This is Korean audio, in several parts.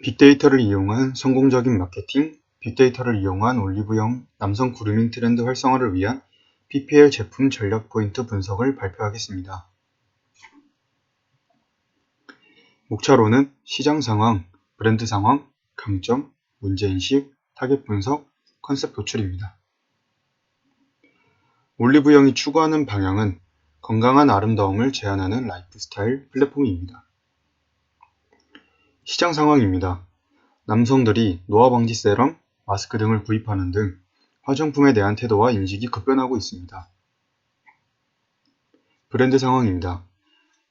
빅데이터를 이용한 성공적인 마케팅, 빅데이터를 이용한 올리브영 남성 그루밍 트렌드 활성화를 위한 PPL 제품 전략 포인트 분석을 발표하겠습니다. 목차로는 시장 상황, 브랜드 상황, 강점, 문제인식, 타겟 분석, 컨셉 도출입니다. 올리브영이 추구하는 방향은 건강한 아름다움을 제안하는 라이프스타일 플랫폼입니다. 시장 상황입니다. 남성들이 노화 방지 세럼, 마스크 등을 구입하는 등 화장품에 대한 태도와 인식이 급변하고 있습니다. 브랜드 상황입니다.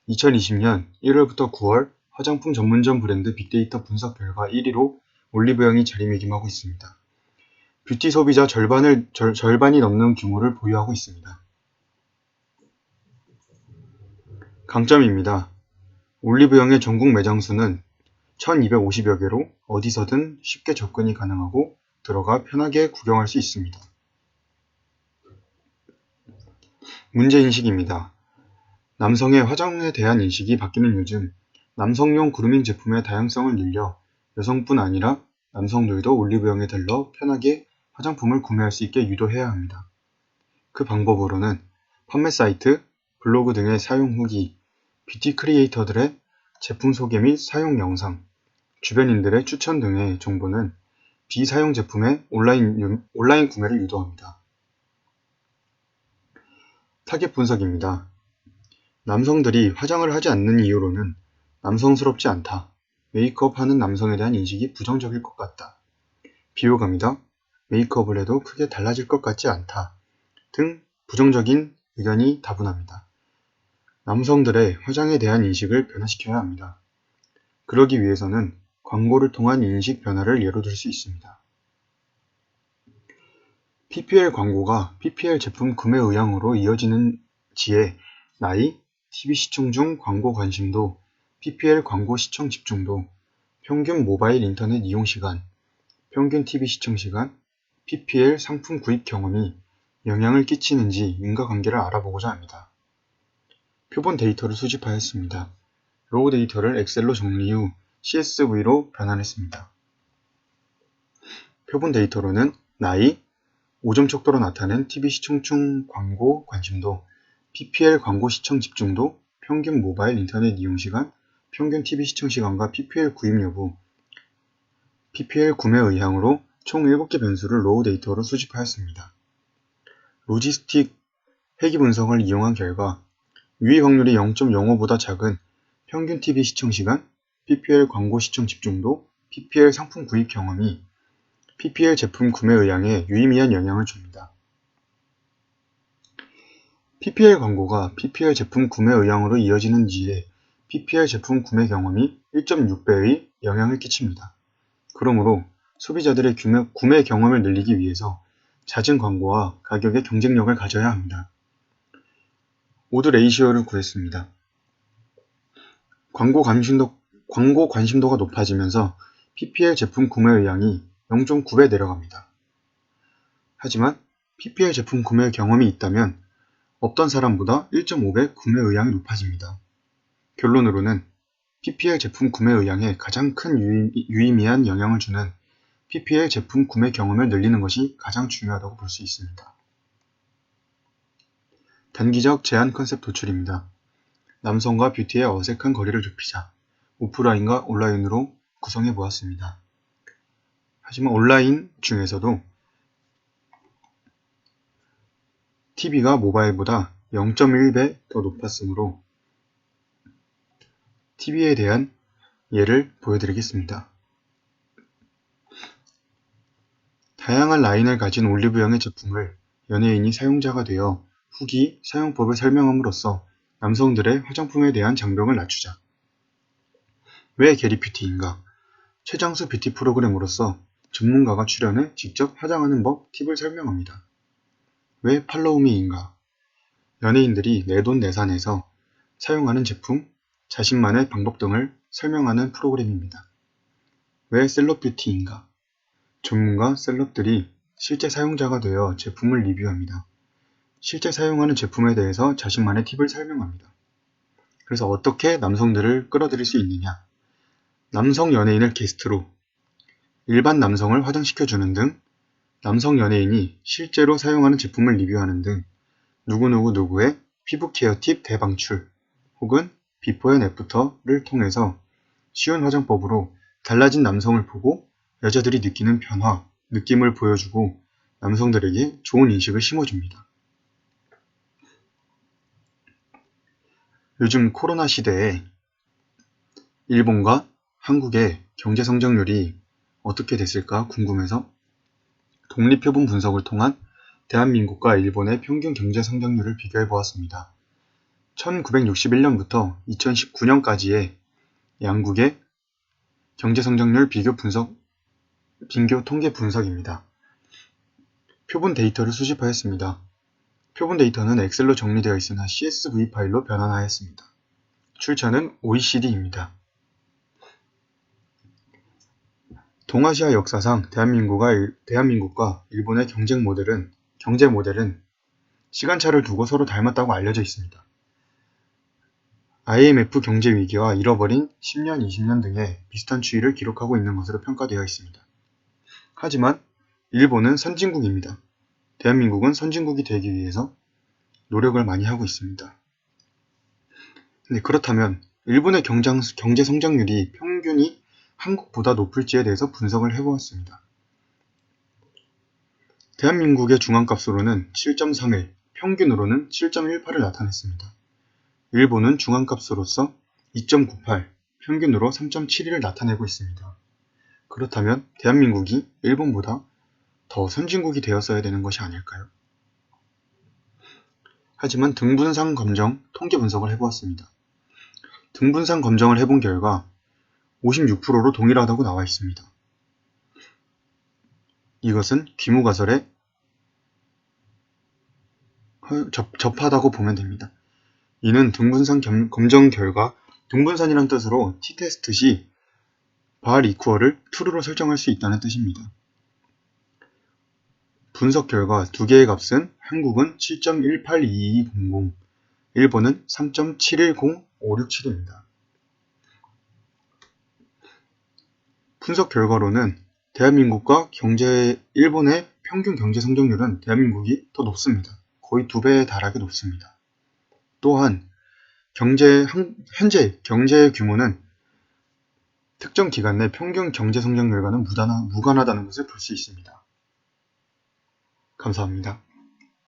2020년 1월부터 9월 화장품 전문점 브랜드 빅데이터 분석 결과 1위로 올리브영이 자리매김하고 있습니다. 뷰티 소비자 절반이 넘는 규모를 보유하고 있습니다. 강점입니다. 올리브영의 전국 매장 수는 1250여 개로 어디서든 쉽게 접근이 가능하고 들어가 편하게 구경할 수 있습니다. 문제인식입니다. 남성의 화장에 대한 인식이 바뀌는 요즘 남성용 그루밍 제품의 다양성을 늘려 여성뿐 아니라 남성들도 올리브영에 들러 편하게 화장품을 구매할 수 있게 유도해야 합니다. 그 방법으로는 판매 사이트, 블로그 등의 사용 후기, 뷰티 크리에이터들의 제품 소개 및 사용 영상, 주변인들의 추천 등의 정보는 비사용 제품의 온라인 구매를 유도합니다. 타겟 분석입니다. 남성들이 화장을 하지 않는 이유로는 남성스럽지 않다, 메이크업 하는 남성에 대한 인식이 부정적일 것 같다, 비호감이다, 메이크업을 해도 크게 달라질 것 같지 않다 등 부정적인 의견이 다분합니다. 남성들의 화장에 대한 인식을 변화시켜야 합니다. 그러기 위해서는 광고를 통한 인식 변화를 예로 들 수 있습니다. PPL 광고가 PPL 제품 구매 의향으로 이어지는 지에 나이, TV 시청 중 광고 관심도, PPL 광고 시청 집중도, 평균 모바일 인터넷 이용 시간, 평균 TV 시청 시간, PPL 상품 구입 경험이 영향을 끼치는지 인과관계를 알아보고자 합니다. 표본 데이터를 수집하였습니다. 로우 데이터를 엑셀로 정리 후 CSV로 변환했습니다. 표본 데이터로는 나이, 5점 척도로 나타낸 TV 시청 중 광고 관심도, PPL 광고 시청 집중도, 평균 모바일 인터넷 이용 시간, 평균 TV 시청 시간과 PPL 구입 여부, PPL 구매 의향으로 총 7개 변수를 로우 데이터로 수집하였습니다. 로지스틱 회귀 분석을 이용한 결과 유의 확률이 0.05보다 작은 평균 TV 시청 시간, PPL 광고 시청 집중도, PPL 상품 구입 경험이 PPL 제품 구매 의향에 유의미한 영향을 줍니다. PPL 광고가 PPL 제품 구매 의향으로 이어지는 지에 PPL 제품 구매 경험이 1.6배의 영향을 끼칩니다. 그러므로 소비자들의 구매 경험을 늘리기 위해서 잦은 광고와 가격의 경쟁력을 가져야 합니다. 오드 레이시오를 구했습니다. 광고 관심도가 높아지면서 PPL 제품 구매 의향이 0.9배 내려갑니다. 하지만 PPL 제품 구매 경험이 있다면 없던 사람보다 1.5배 구매 의향이 높아집니다. 결론으로는 PPL 제품 구매 의향에 가장 큰 유의미한 영향을 주는 PPL 제품 구매 경험을 늘리는 것이 가장 중요하다고 볼 수 있습니다. 단기적 제한 컨셉 도출입니다. 남성과 뷰티의 어색한 거리를 좁히자 오프라인과 온라인으로 구성해 보았습니다. 하지만 온라인 중에서도 TV가 모바일보다 0.1배 더 높았으므로 TV에 대한 예를 보여드리겠습니다. 다양한 라인을 가진 올리브영의 제품을 연예인이 사용자가 되어 후기, 사용법을 설명함으로써 남성들의 화장품에 대한 장벽을 낮추자. 왜 게리 뷰티인가? 최장수 뷰티 프로그램으로서 전문가가 출연해 직접 화장하는 법, 팁을 설명합니다. 왜 팔로우미인가? 연예인들이 내돈내산해서 사용하는 제품, 자신만의 방법 등을 설명하는 프로그램입니다. 왜 셀럽 뷰티인가? 전문가 셀럽들이 실제 사용자가 되어 제품을 리뷰합니다. 실제 사용하는 제품에 대해서 자신만의 팁을 설명합니다. 그래서 어떻게 남성들을 끌어들일 수 있느냐? 남성 연예인을 게스트로 일반 남성을 화장시켜주는 등 남성 연예인이 실제로 사용하는 제품을 리뷰하는 등 누구누구의 피부 케어 팁 대방출 혹은 비포 앤 애프터를 통해서 쉬운 화장법으로 달라진 남성을 보고 여자들이 느끼는 변화, 느낌을 보여주고 남성들에게 좋은 인식을 심어줍니다. 요즘 코로나 시대에 일본과 한국의 경제 성장률이 어떻게 됐을까 궁금해서 독립표본 분석을 통한 대한민국과 일본의 평균 경제 성장률을 비교해 보았습니다. 1961년부터 2019년까지의 양국의 경제 성장률 비교 통계 분석입니다. 표본 데이터를 수집하였습니다. 표본 데이터는 엑셀로 정리되어 있으나 CSV 파일로 변환하였습니다. 출처는 OECD입니다. 동아시아 역사상 대한민국과 일본의 경제 모델은 시간차를 두고 서로 닮았다고 알려져 있습니다. IMF 경제 위기와 잃어버린 10년, 20년 등의 비슷한 추이를 기록하고 있는 것으로 평가되어 있습니다. 하지만 일본은 선진국입니다. 대한민국은 선진국이 되기 위해서 노력을 많이 하고 있습니다. 그렇다면 일본의 경제 성장률이 평균이 한국보다 높을지에 대해서 분석을 해보았습니다. 대한민국의 중앙값으로는 7.31, 평균으로는 7.18을 나타냈습니다. 일본은 중앙값으로서 2.98, 평균으로 3.71을 나타내고 있습니다. 그렇다면 대한민국이 일본보다 더 선진국이 되었어야 되는 것이 아닐까요? 하지만 등분상 검정, 통계 분석을 해보았습니다. 등분상 검정을 해본 결과 56%로 동일하다고 나와 있습니다. 이것은 귀무가설에 접하다고 보면 됩니다. 이는 등분산 검정 결과 등분산이란 뜻으로 t테스트 시 발 이퀄을 true로 설정할 수 있다는 뜻입니다. 분석 결과 두 개의 값은 한국은 7.182200, 일본은 3.710567입니다. 분석 결과로는 대한민국과 일본의 평균 경제 성장률은 대한민국이 더 높습니다. 거의 2배에 달하게 높습니다. 또한 현재 경제 규모는 특정 기간 내 평균 경제 성장률과는 무관하다는 것을 볼 수 있습니다. 감사합니다.